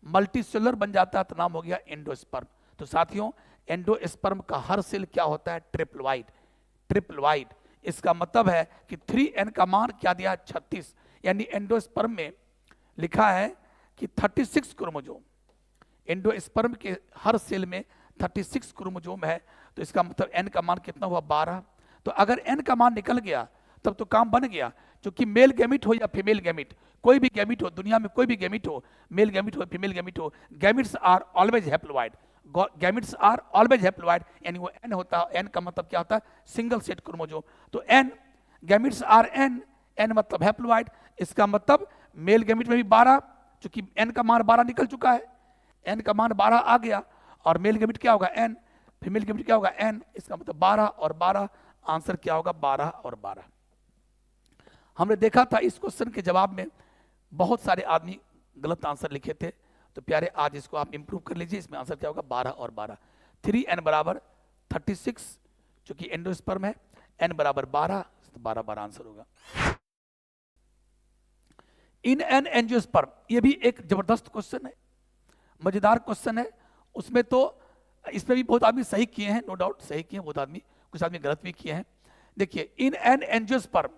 मल्टीसेलुलर बन जाता है, तो नाम हो गया एंडोस्पर्म। तो साथियों एंडोस्पर्म का हर सेल क्या होता है, ट्रिप्लोइड, ट्रिप्लोइड। इसका मतलब है कि 3n का मान क्या दिया, 36। यानी एंडोस्पर्म में लिखा है कि 36 क्रोमोसोम, एंडोस्पर्म के हर सेल में 36 क्रोमोसोम है। तो इसका मतलब n का मान कितना हुआ, 12। तो अगर n का मान निकल गया तब तो काम बन गया, क्योंकि मेल गैमिट हो या फीमेल गैमिट, कोई भी गैमिट हो दुनिया में, कोई भी गैमिट हो, मेल गैमिट हो फीमेल गैमिट हो, gametes are always haploid, gametes are always haploid. यानी वो n होता है, n का मतलब क्या होता है, सिंगल सेट क्रोमोसोम। तो n गैमिट्स आर n मतलब हैप्लोइड। इसका मतलब मेल गैमिट में भी 12, चूंकि n का मान 12 निकल चुका है, n का मान 12 आ गया। और मेल गैमिट क्या होगा, n, फीमेल गैमिट क्या होगा, n। इसका मतलब 12 और 12, आंसर क्या होगा, 12 और 12। हमने देखा था इस क्वेश्चन के जवाब में बहुत सारे आदमी गलत आंसर लिखे थे। तो प्यारे आज इसको आप इंप्रूव कर लीजिए, इसमें आंसर क्या होगा, 12 और 12। 3n बराबर 36, चूंकि एंडोस्पर्म है, n बराबर 12, तो 12 12 आंसर होगा। इन एन एंजियोस्पर्म, ये भी एक जबरदस्त क्वेश्चन है, मजेदार क्वेश्चन है। उसमें तो इसमें भी बहुत आदमी सही किए हैं, नो डाउट सही किए हैं बहुत आदमी, कुछ आदमी गलत भी किए हैं। देखिए, in an angiosperm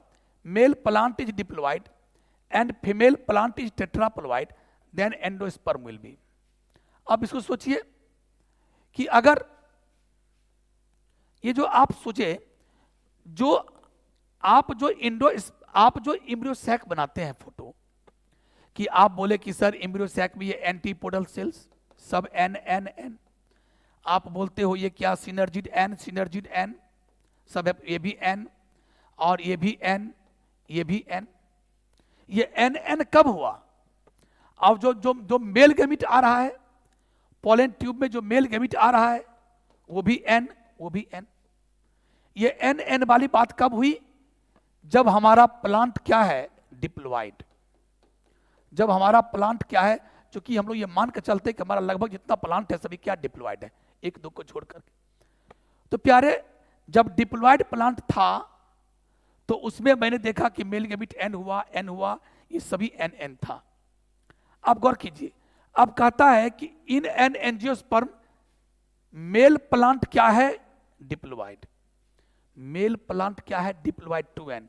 male plant is diploid and female plant is tetraploid, then endosperm will be. अब इसको सोचिए कि अगर ये जो आप सोचे, जो आप जो एम्ब्रियो सैक बनाते हैं फोटो, कि आप बोले कि सर एम्ब्रियो सैक में ये एंटीपोडल सेल्स सब एन एन एन, आप बोलते हो ये क्या सिनर्जिड एन सब है, ये भी एन और ये भी एन, ये भी एन। ये एन एन कब हुआ? अब जो जो जो मेल गैमीट आ रहा है, पोलन ट्यूब में जो मेल गैमीट आ रहा है वो भी एन, वो भी एन। ये एन एन वाली बात कब हुई? जब हमारा प्लांट क्या है, डिप्लॉइड। जब हमारा प्लांट क्या है, क्योंकि हम लोग ये मान के चलते कि हमारा लगभग जितना प्लांट है सभी क्या डिप्लॉइड है, एक दो को छोड़कर। तो प्यारे, जब डिप्लॉइड प्लांट था तो उसमें मैंने देखा कि मेल गैमीट एन हुआ, ये सभी एन एन था। अब गौर कीजिए, अब कहता है कि इन एन एंजियोस्पर्म मेल प्लांट क्या है, डिप्लॉइड। मेल प्लांट क्या है, डिप्लॉइड 2n,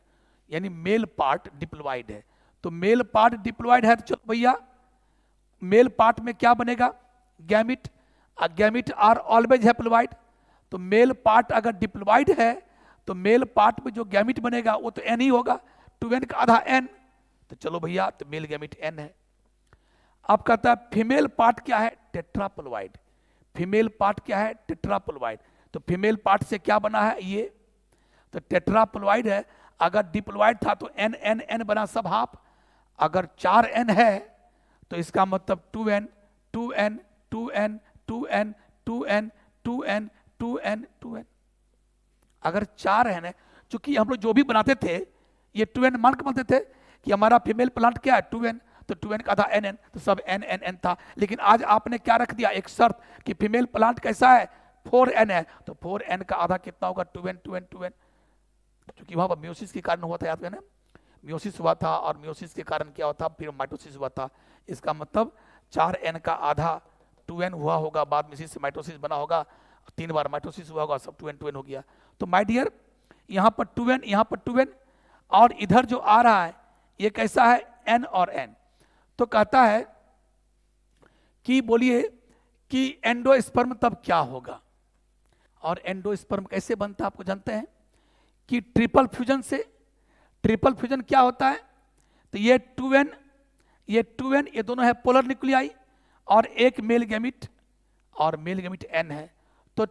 यानी मेल पार्ट डिप्लॉइड है। तो मेल पार्ट डिप्लॉइड है, तो चलो भैया मेल पार्ट में क्या बनेगा, gamete. Gamete are always haploid, तो मेल पार्ट अगर डिप्लॉइड है तो मेल पार्ट में जो गैमिट बनेगा वो तो n ही होगा, 2n का आधा n, तो चलो भैया तो मेल गैमिट n है। अब कहता है फीमेल पार्ट क्या है, टेट्राप्लॉइड। फीमेल पार्ट क्या है, टेट्राप्लॉइड। तो फीमेल पार्ट से क्या बना है, ये तो टेट्राप्लॉइड है। अगर डिप्लॉइड था तो n n n बना सब हाफ, अगर 4n है तो इसका मतलब 2n 2n 2n 2n 2n 2n 2n 2n। अगर 4 है, चूंकि हम लोग जो भी बनाते थे ये 2n मान के बोलते थे कि हमारा फीमेल प्लांट क्या है 2n, तो 2n का था nn, तो सब n n n था। लेकिन आज आपने क्या रख दिया, एक शर्त कि फीमेल प्लांट कैसा है, 4n है, तो 4n का आधा कितना होगा, 2n 2n 2n। क्योंकि वहां पर म्यूसिस के कारण हुआ था, याद है ना, म्यूसिस हुआ था और म्यूसिस के कारण क्या होता, फिर माइटोसिस हुआ था। इसका मतलब 4n का आधा 2n हुआ होगा, बाद में इसी से माइटोसिस बना होगा, 3 बार माइटोसिस हुआ होगा, सब 2n 2n हो गया। तो माय डियर, यहाँ पर 2n, यहाँ पर 2n, और इधर जो आ रहा है ये कैसा है, n और n। तो कहता है कि बोलिए कि एंडोस्पर्म तब क्या होगा, और एंडोस्पर्म कैसे बनता है आपको जानते हैं कि ट्रिपल फ्यूजन से। ट्रिपल फ्यूजन क्या होता है, तो ये 2n, ये दोनों है पोलर न्यूक्लियाई, और एक मेल गैमिट, और मेल गैमिट n है। तो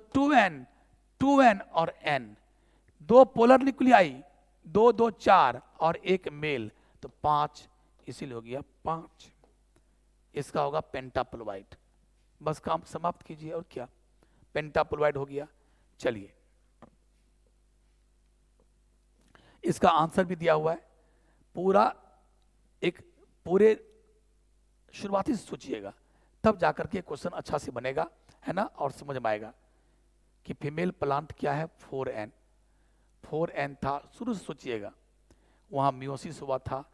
2n और n, दो पोलर न्यूक्लियाई, 2 2 4 और एक मेल, तो 5, इसीलिए हो गया 5। इसका होगा पेंटाप्लॉइड। बस काम समाप्त कीजिए, और क्या, पेंटाप्लॉइड हो गया। चलिए, इसका आंसर भी दिया हुआ है पूरा, एक पूरे शुरुआती से सोचिएगा, तब जाकर के क्वेश्चन अच्छा से बनेगा, है ना, और समझ में आएगा कि फीमेल प्लांट क्या है, 4n था। शुरू से सोचिएगा, वहाँ म्यूसिस हुआ था,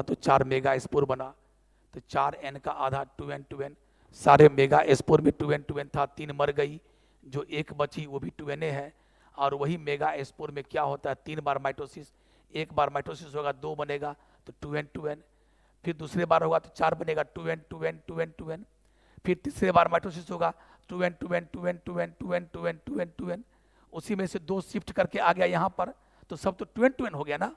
तो 4 मेगा स्पोर बना, तो 4n का आधा 2n, सारे मेगा स्पोर में 2n था, 3 मर गई, जो एक बची वो भी 2n है। और वही मेगा स्पोर में क्या होता है, 3 बार माइटोसिस, एक बार माइटोसिस होगा 2 बनेगा, तो 2n, फिर दूसरे बार होगा तो 4 बनेगा, 2n, फिर तीसरे बार माइटोसिस होगा 2n, उसी में से 2 शिफ्ट करके आ गया यहाँ पर, तो सब तो 2n हो गया ना।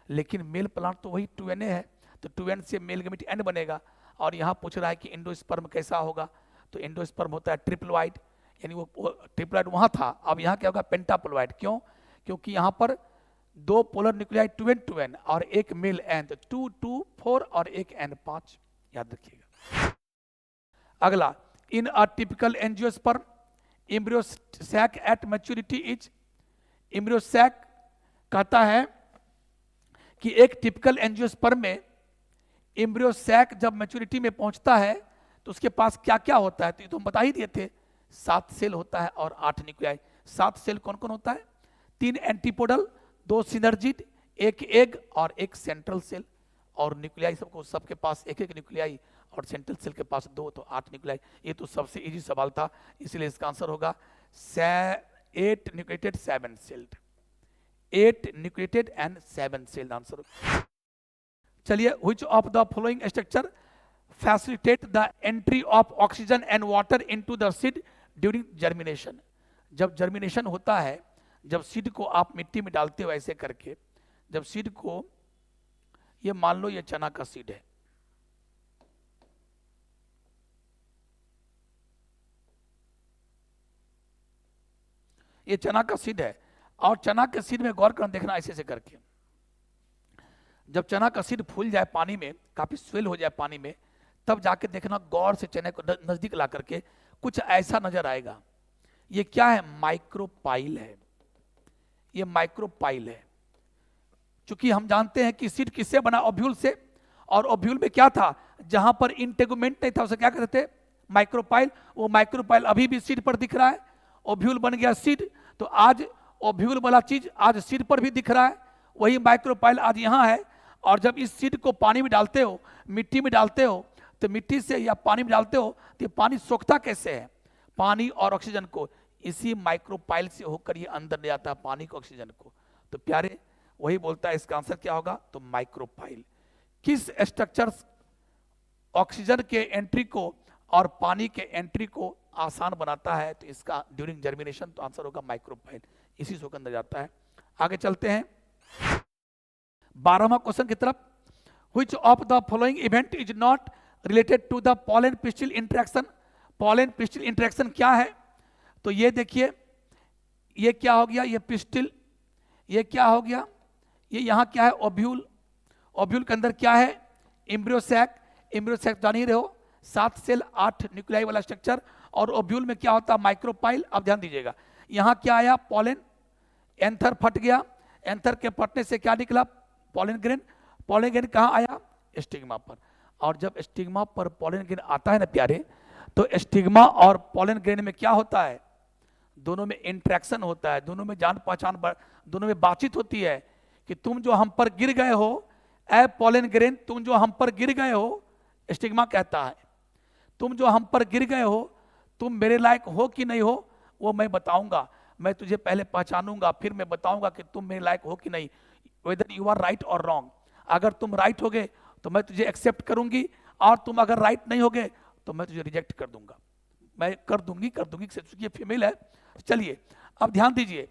लेकिन मेल प्लांट तो वही 2n है, तो 2n से मेल गैमीट n बनेगा। और यहाँ पूछ रहा है कि एंडोस्पर्म कैसा होगा, तो एंडोस्पर्म होता है ट्रिप्लॉइड, यानी वो ट्रिप्लॉइड वहाँ था, अब यहाँ क्या होगा, पेंटाप्लॉइड। क्यों? क्योंकि यहाँ पर 2 पोलर न्यूक्लियाई 2n और एक मेल n, तो 2 2 4 और एक n 5, याद रखिएगा। अगला, in a typical angiosperm embryo sac at maturity is. Embryo sac कहता है कि एक टिपिकल एंजियोस्पर्म में एम्ब्रियो सैक जब मैच्योरिटी में पहुंचता है तो उसके पास क्या क्या होता है, तो ये तो हम बता ही दिए थे, 7 सेल होता है और 8 न्यूक्लियाई। 7 सेल कौन कौन होता है, 3 एंटीपोडल, 2 सिनर्जिड, एक एग और एक सेंट्रल सेल। और न्यूक्लियाई सबके पास एक एक न्यूक्लियाई और सेंट्रल सेल के पास 2, तो 8 न्यूक्लियाई। ये तो सबसे इजी सवाल था, इसलिए इसका आंसर होगा 8 nucleated 7 sailed. 8 nucleated and 7 sailed answer. चलिए, which of the following structure facilitate the entry of oxygen and water into the seed during germination? जब जर्मिनेशन होता है, जब सीड को आप मिट्टी में डालते हो ऐसे करके, जब सीड को, ये मान लो ये चना का सीड है, ये चना का सीड है, और चना के सीड में गौर करना, देखना ऐसे ऐसे करके, जब चना का सीड फूल जाए पानी में, काफी स्वेल हो जाए पानी में, तब जाके देखना गौर से चने को नजदीक ला करके कुछ ऐसा नजर आएगा। ये क्या है? माइक्रोपाइल है। ये माइक्रोपाइल है। चूंकि हम जानते हैं कि सीड किससे बना? ओव्यूल से, और ओव्यूल में क्या था? जहां पर इंटेगुमेंट नहीं था उसे क्या कहते थे? माइक्रोपाइल। वो माइक्रोपाइल अभी भी सीड पर दिख रहा है। ओव्यूल बन गया सीड, तो आज ओव्यूल वाला चीज आज सीड पर भी दिख रहा है, वही माइक्रोपाइल आज यहाँ है। और जब इस सीड को पानी में डालते हो, मिट्टी में डालते हो, तो मिट्टी से या पानी में डालते हो तो ये पानी सोखता कैसे है? पानी और ऑक्सीजन को इसी माइक्रोपाइल से होकर ये अंदर ले जाता है, पानी को, ऑक्सीजन को। तो प्यारे, वही बोलता है इसका आंसर क्या होगा? तो माइक्रोपाइल। किस स्ट्रक्चर ऑक्सीजन के एंट्री को और पानी के एंट्री को आसान बनाता है? तो इसका ड्यूरिंग जर्मिनेशन, तो आंसर होगा माइक्रोपाइल, इसी से होकर अंदर जाता है। आगे चलते हैं 12वां क्वेश्चन की तरफ। Which of the following event is not related to the pollen pistil interaction? pollen pistil interaction क्या है? तो ये देखिए, ये क्या हो गया? ये पिस्टिल। ये क्या हो गया? ये यहाँ क्या है? ओव्यूल। ओव्यूल के अंदर क्या है? एम्ब्रियोसैक। एम्ब्रियोसैक जान ही रहे हो, 7 सेल 8 न्यूक्लियाई वाला स्ट्रक्चर। और ओव्यूल में क्या होता है? माइक्रोपाइल। अब ध्यान दीजिएगा, यहाँ क्या आया? पॉलन। एंथर फट गया, एंथर के फटने से क्या निकला? Pollen grain. पॉलन ग्रेन कहाँ आया? स्टिग्मा पर। और जब स्टिग्मा पर पॉलन ग्रेन आता है ना प्यारे, तो स्टिग्मा और पॉलन ग्रेन में क्या होता है? दोनों में इंट्रैक्शन होता है, दोनों में जान पहचान, दोनों में बातचीत होती है कि तुम जो हम पर गिर गए हो, ए पॉलन ग्रेन, तुम जो हम पर गिर गए हो, स्टिग्मा कहता है, तुम जो हम पर गिर गए हो, तुम मेरे लायक हो कि नहीं हो वो मैं बताऊंगा। मैं तुझे पहले पहचानूंगा, फिर मैं बताऊंगा कि तुम मेरे लायक हो कि नहीं, वेदर यू आर राइट और रॉन्ग। अगर तुम राइट होगे तो मैं तुझे एक्सेप्ट करूंगी, और तुम अगर राइट नहीं होगे तो मैं तुझे रिजेक्ट कर दूंगा। मैं कर दूंगी क्योंकि ये फीमेल है। चलिए अब ध्यान दीजिए।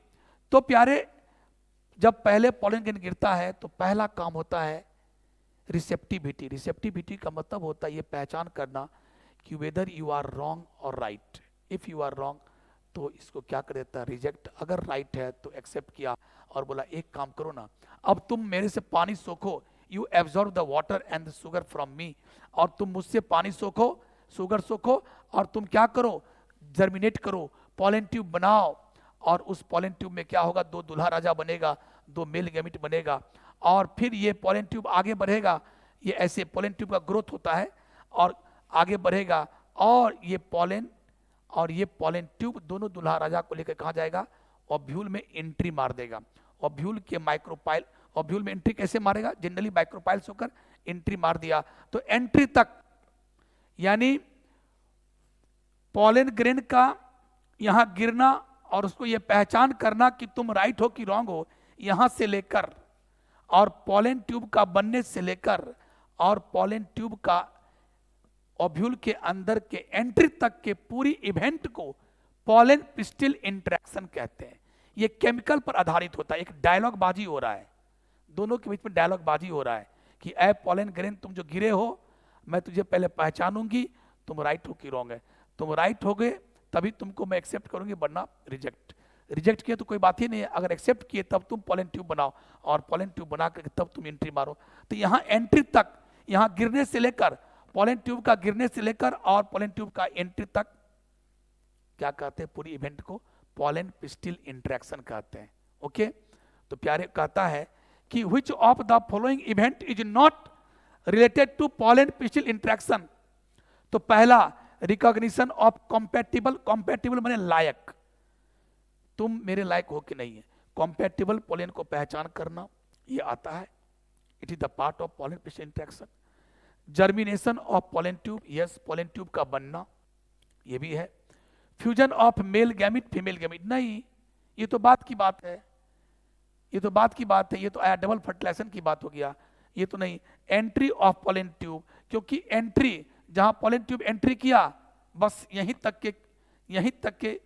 तो प्यारे, जब पहले पॉलन ग्रेन गिरता है तो पहला काम होता है रिसेप्टिविटी। रिसेप्टिविटी का मतलब होता है ये पहचान करना कि वेदर यू आर रॉन्ग और right. If you are wrong तो इसको क्या कर देता है? रिजेक्ट। अगर राइट है तो एक्सेप्ट किया और बोला एक काम करो ना, अब तुम मेरे से पानी सोखो, you absorb the water and the sugar from me, और तुम मुझसे पानी सोखो, शुगर सोखो, और तुम क्या करो? जर्मिनेट करो, पॉलन ट्यूब बनाओ। और उस पॉलन ट्यूब में क्या होगा? 2 दूल्हा राजा बनेगा, 2 मेल गैमेट बनेगा, और फिर ये पॉलन ट्यूब आगे बढ़ेगा। ये ऐसे पॉलन ट्यूब का ग्रोथ होता है और आगे बढ़ेगा, और ये पॉलन और ये पॉलन ट्यूब दोनों दूल्हा राजा को लेकर कहाँ जाएगा? ओव्यूल में एंट्री मार देगा। ओव्यूल के माइक्रोपाइल, ओव्यूल में एंट्री कैसे मारेगा? जनरली माइक्रोपाइल होकर एंट्री मार दिया, तो एंट्री तक, यानी पॉलन ग्रेन का यहां गिरना और उसको ये पहचान करना कि तुम राइट हो कि रॉन्ग हो, यहां से लेकर, और पॉलन ट्यूब का बनने से लेकर, और पॉलन ट्यूब का ओव्यूल के अंदर के एंट्री तक के पूरी इवेंट को पॉलन पिस्टिल इंटरेक्शन कहते हैं। ये केमिकल पर आधारित होता है, एक डायलॉग बाजी हो रहा है, दोनों के बीच में डायलॉग बाजी हो रहा है कि ए पॉलन ग्रेन, तुम जो गिरे हो, मैं तुझे पहले पहचानूंगी, तुम राइट हो कि रॉन्ग है। तुम राइट हो गए तभी तुमको मैं एक्सेप्ट करूंगी, वरना रिजेक्ट। रिजेक्ट किए तो कोई बात ही नहीं है, अगर एक्सेप्ट किए तब तुम पॉलन ट्यूब बनाओ, और पॉलन ट्यूब बना करके तब तुम एंट्री मारो। तो यहाँ एंट्री तक, यहाँ गिरने से लेकर, पॉलन ट्यूब का गिरने से लेकर और पॉलन ट्यूब का एंट्री तक क्या कहते हैं? पूरी इवेंट को पॉलन पिस्टिल इंटरेक्शन कहते हैं। ओके, तो प्यारे कहता है कि which of the following event is not related to pollen pistil interaction? तो पहला रिकॉग्निशन ऑफ कॉम्पैटिबल। कॉम्पैटिबल माने लायक, तुम मेरे लायक हो कि नहीं है। कॉम्पैटिबल पोलन को पहचान करना ये आता है, it is the part of pollen pistil interaction. Germination of pollen tube, yes pollen tube का बनना, ये भी है। Fusion of male gamete female gamete, नहीं ये तो बात की बात है, ये तो बात की बात है, ये तो आया डबल फर्टिलाइजेशन की बात हो गया, ये तो नहीं। एंट्री ऑफ पोलन ट्यूब, क्योंकि एंट्री जहां पोलन ट्यूब एंट्री किया बस यहीं तक के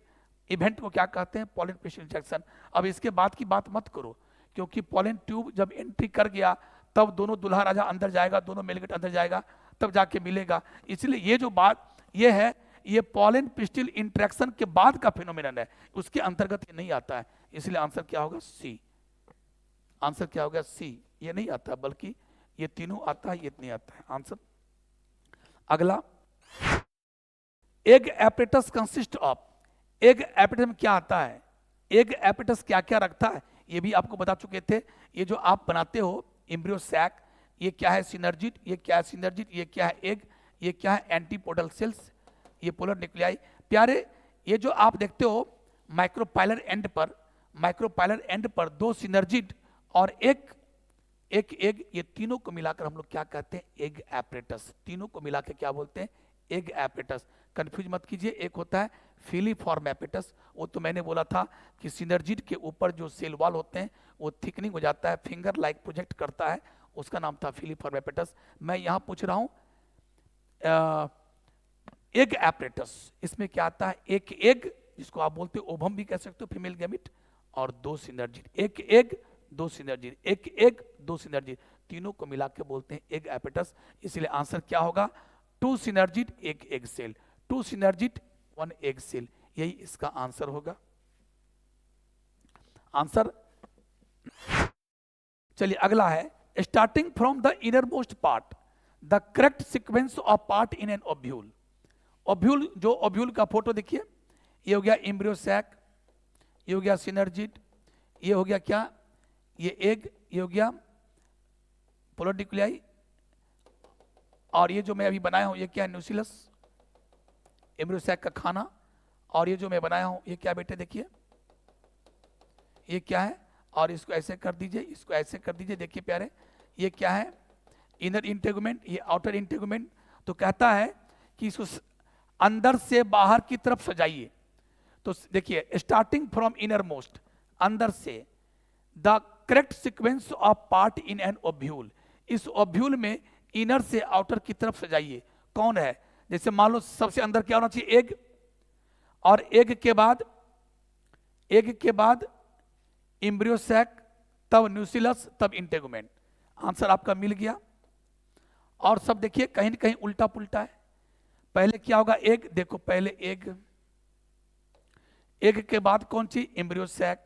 इवेंट को क्या कहते हैं, पोलन पिस्टिल इंजेक्शन। अब इसके बाद की बात मत करो, क्योंकि पोलन ट्यूब जब एंट्री कर गया तब दोनों दूल्हा राजा अंदर जाएगा, दोनों मेलगेट अंदर जाएगा, तब जाके मिलेगा। इसलिए ये जो बात ये है, ये पोलन पिस्टिल इंटरेक्शन के बाद का फिनोमिनन है, उसके अंतर्गत ये नहीं आता है। इसलिए आंसर क्या होगा, सी। आंसर क्या होगा, सी। ये नहीं आता, बल्कि ये तीनों आता है, ये नहीं आता है आंसर। अगला, egg apparatus consist of, egg apparatus में क्या आता है, एग एपरेटस क्या क्या रखता है, ये भी आपको बता चुके थे। ये जो आप बनाते हो एम्ब्रियो सैक, ये क्या है, सिनर्जिड, ये क्या है सिनर्जिड, ये क्या है एग, ये क्या है एंटीपोडल सेल्स, ये पोलर न्यूक्लियाई। प्यारे, ये जो आप देखते हो माइक्रोपाइलर एंड पर दो सिनर्जिड और एक एग, ये तीनों को मिलाकर हम लोग क्या कहते हैं, एग एपरेटस। तीनों को मिलाकर क्या बोलते हैं, एग एपरेटस। कंफ्यूज मत कीजिए, एक होता है फिलीफॉर्म एपरेटस, वो तो मैंने बोला था कि सिनर्जिड के ऊपर जो सेल वॉल होते हैं वो थिकनिंग हो जाता है, फिंगर लाइक प्रोजेक्ट करता है, उसका नाम था फिलीफॉर्म एपरेटस। मैं यहाँ पूछ रहा हूँ एग एपरेटस, इसमें क्या आता है, एक एग जिसको आप बोलते हो ओवम भी कह सकते हो फीमेल गैमिट, और दो सिनर्जिड, एक एग दो सिनर्जिड, एक एग दो सिनर्जिड, तीनों को मिला के बोलते हैं एग एपरेटस। इसलिए आंसर क्या होगा, 2 सिनर्जिड एक egg cell, 2 synergid 1 egg cell, यही इसका आंसर होगा। आंसर। चलिए अगला है, starting from the innermost part the correct sequence of part in an ovule. Ovule, जो ओव्यूल का फोटो देखिए, ये हो गया एम्ब्रियो सैक, ये हो गया सिनर्जिड, ये हो गया क्या, ये एग, ये हो गया पोलर न्यूक्लियाई, और ये जो मैं अभी बनाया हूं ये क्या है, न्यूसिलस, एम्ब्रियो सैक का खाना। और ये जो मैं बनाया हूं ये क्या बेटे, देखिए ये क्या है, और इसको ऐसे कर दीजिए, इसको ऐसे कर दीजिए, देखिए प्यारे ये क्या है, इनर इंटेगुमेंट, ये आउटर इंटेगुमेंट। तो कहता है कि इसको अंदर से बाहर की तरफ सजाइए। तो देखिए स्टार्टिंग फ्रॉम इनर मोस्ट, अंदर से, the correct sequence of part in an ovule, इस ओव्यूल में इनर से आउटर की तरफ सजाइए। कौन है, जैसे मान लो सबसे अंदर क्या होना चाहिए, एग, और एग के बाद एम्ब्रियो सैक, तब न्यूसिलस, तब इंटेगुमेंट। आंसर आपका मिल गया। और सब देखिए कहीं न कहीं उल्टा पुल्टा है। पहले क्या होगा, एग, देखो पहले एग के बाद कौन सी, एम्ब्रियो सैक,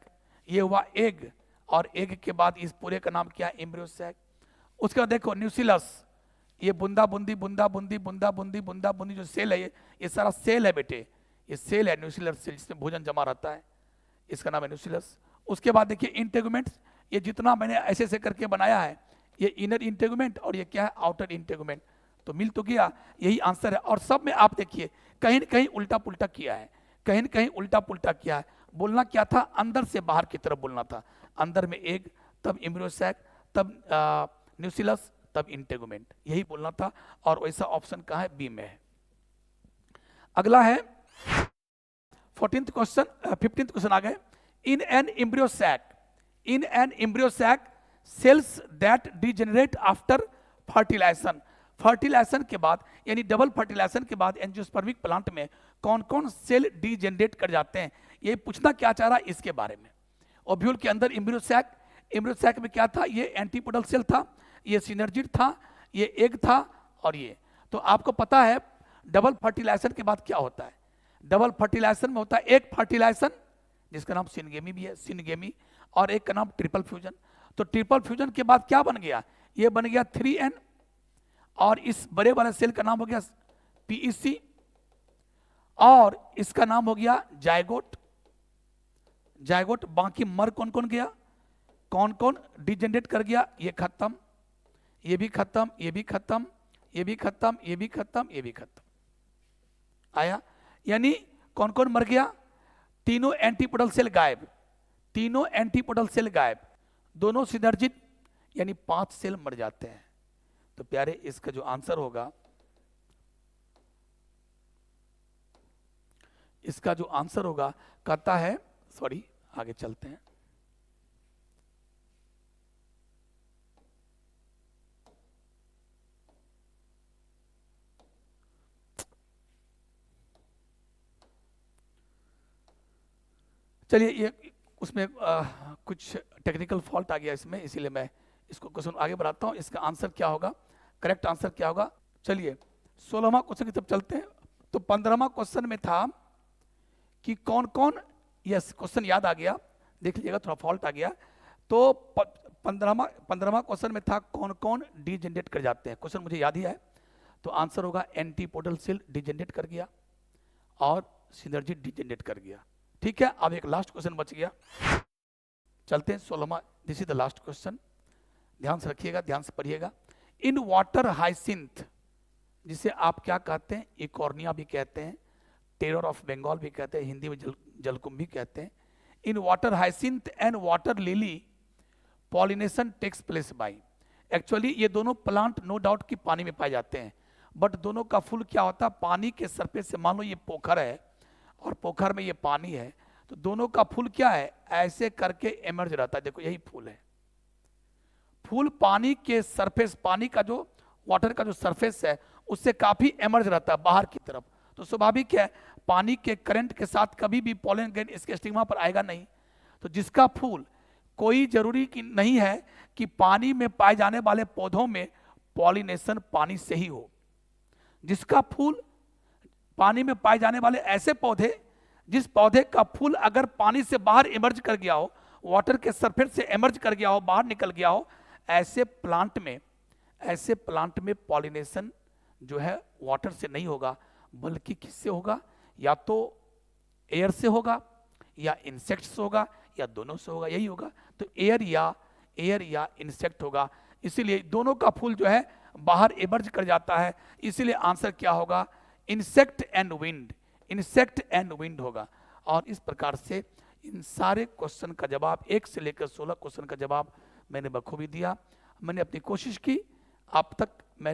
ये हुआ एग, और एग के बाद इस पूरे का नाम क्या है, एम्ब्रियो सैक। उसके बाद देखो न्यूसिलस, ये बूंदा बूंदी जो सेल है, ये सारा सेल है बेटे, ये सेल है न्यूसिलर सेल, जिसमें भोजन जमा रहता है, इसका नाम है न्यूसिलस। उसके बाद देखिए इंटेगुमेंट्स, ये जितना मैंने ऐसे ऐसे करके बनाया है, ये इनर इंटेगुमेंट और ये क्या है, आउटर इंटेगुमेंट। तो मिल तो गया, यही आंसर है। और सब में आप देखिए कहीं न कहीं उल्टा पुल्टा किया है, कहीं न कहीं उल्टा पुल्टा किया है। बोलना क्या था, अंदर से बाहर की तरफ बोलना था, अंदर में एग, तब एम्ब्रियो सैक, तब न्यूसिलस, तब इंटेगुमेंट, यही बोलना था। और वैसा ऑप्शन कहाँ है, बी में है। अगला है 15th क्वेश्चन आ गए। In an embryo sac cells that degenerate after fertilisation, fertilisation के बाद यानी डबल फर्टिलाइजेशन के बाद एंजियोस्पर्मिक प्लांट में कौन कौन सेल डिजेनरेट कर जाते हैं, ये पूछना क्या चाह रहा है इसके बारे में। ओव्यूल के अंदर एम्ब्रियो सैक में क्या था, ये एंटीपोडल सेल था, ये सिनर्जिड था, ये एग था, और ये। तो आपको पता है डबल फर्टिलाइजेशन के बाद क्या होता है, डबल फर्टिलाइजेशन में होता है एक फर्टिलाइजेशन जिसका नाम सिनगेमी भी है, सिनगेमी, और एक का नाम ट्रिपल फ्यूजन। तो ट्रिपल फ्यूजन के बाद क्या बन गया, ये बन गया 3N, और इस बड़े वाले सेल का नाम हो गया PEC, और इसका नाम हो गया जायगोट। बाकी मर कौन कौन गया, कौन कौन डिजेनरेट कर गया, ये खत्म, ये भी खत्म, ये भी खत्म, ये भी खत्म, ये भी खत्म, ये भी खत्म। आया, यानी कौन कौन मर गया, तीनों एंटीपोडल सेल गायब, दोनों सिनर्जिड यानी 5 सेल मर जाते हैं। तो प्यारे इसका जो आंसर होगा, इसका जो आंसर होगा कहता है, सॉरी आगे चलते हैं। चलिए ये उसमें कुछ टेक्निकल फॉल्ट आ गया इसमें, इसीलिए मैं इसको क्वेश्चन आगे बढ़ाता हूँ। इसका आंसर क्या होगा, करेक्ट आंसर क्या होगा? चलिए 16वां क्वेश्चन की तरफ चलते हैं। तो 15वां क्वेश्चन में था कि कौन कौन, यस क्वेश्चन याद आ गया, देख लीजिएगा थोड़ा फॉल्ट आ गया। तो 15वां क्वेश्चन में था कौन कौन डीजेनरेट कर जाते हैं, क्वेश्चन मुझे याद ही है। तो आंसर होगा एंटीपोडल सेल डीजेनरेट कर गया और सिनर्जी डीजेनरेट कर गया। ठीक है, अब एक लास्ट क्वेश्चन बच गया, चलते हैं 16वां। This is the last question, ध्यान से रखिएगा, ध्यान से पढ़िएगा। इन वाटर हाइसिंथ, जिसे आप क्या कहते हैं, इकॉर्निया भी कहते हैं, टेरर ऑफ बंगाल भी कहते हैं, हिंदी में जलकुंभी कहते हैं। In water hyacinth and water lily pollination takes place by. Actually ये दोनों प्लांट नो डाउट कि पानी में पाए जाते हैं, बट दोनों का फूल क्या होता है, पानी के सरफेस से, मान लो ये पोखर है और पोखर में ये पानी है, तो दोनों का फूल क्या है, ऐसे करके इमर्ज रहता है। देखो यही फूल है, फूल पानी के सरफेस, पानी का जो वाटर का जो सरफेस है उससे काफी इमर्ज रहता है बाहर की तरफ। तो स्वाभाविक है पानी के करंट के साथ कभी भी पॉलन ग्रेन इसके स्टिग्मा पर आएगा नहीं। तो जिसका फूल, कोई जरूरी कि नहीं है कि पानी में पाए जाने वाले पौधों में पॉलिनेशन पानी से ही हो। जिसका फूल, पानी में पाए जाने वाले ऐसे पौधे, जिस पौधे का फूल अगर पानी से बाहर इमर्ज कर गया हो, वाटर के सरफेस से इमर्ज कर गया हो, बाहर निकल गया हो, ऐसे प्लांट में पॉलिनेशन जो है वाटर से नहीं होगा, बल्कि किससे होगा, या तो एयर से होगा या इंसेक्ट से होगा या दोनों से होगा, यही होगा। तो एयर या इंसेक्ट होगा, इसीलिए दोनों का फूल जो है बाहर इमर्ज कर जाता है। इसीलिए आंसर क्या होगा, इंसेक्ट एंड विंड होगा। और इस प्रकार से इन सारे क्वेश्चन का जवाब, 1 से लेकर 16 क्वेश्चन का जवाब मैंने बखूबी दिया। मैंने अपनी कोशिश की, आप तक मैं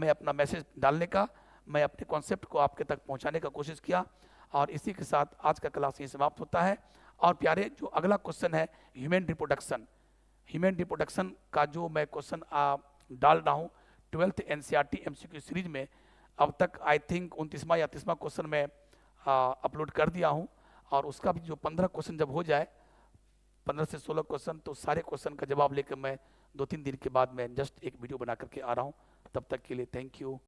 अपना मैसेज डालने का, मैं अपने कॉन्सेप्ट को आपके तक पहुंचाने का कोशिश किया। और इसी के साथ आज का क्लास ये समाप्त होता है। और प्यारे, जो अगला क्वेश्चन है ह्यूमन रिप्रोडक्शन का जो मैं क्वेश्चन डाल रहा हूँ 12th NCERT MCQ सीरीज में, अब तक आई थिंक 29वां या 30वां क्वेश्चन मैं अपलोड कर दिया हूँ। और उसका भी जो 15 क्वेश्चन जब हो जाए, 15 से 16 क्वेश्चन, तो सारे क्वेश्चन का जवाब लेकर मैं 2-3 दिन के बाद मैं जस्ट एक वीडियो बना करके आ रहा हूँ। तब तक के लिए थैंक यू।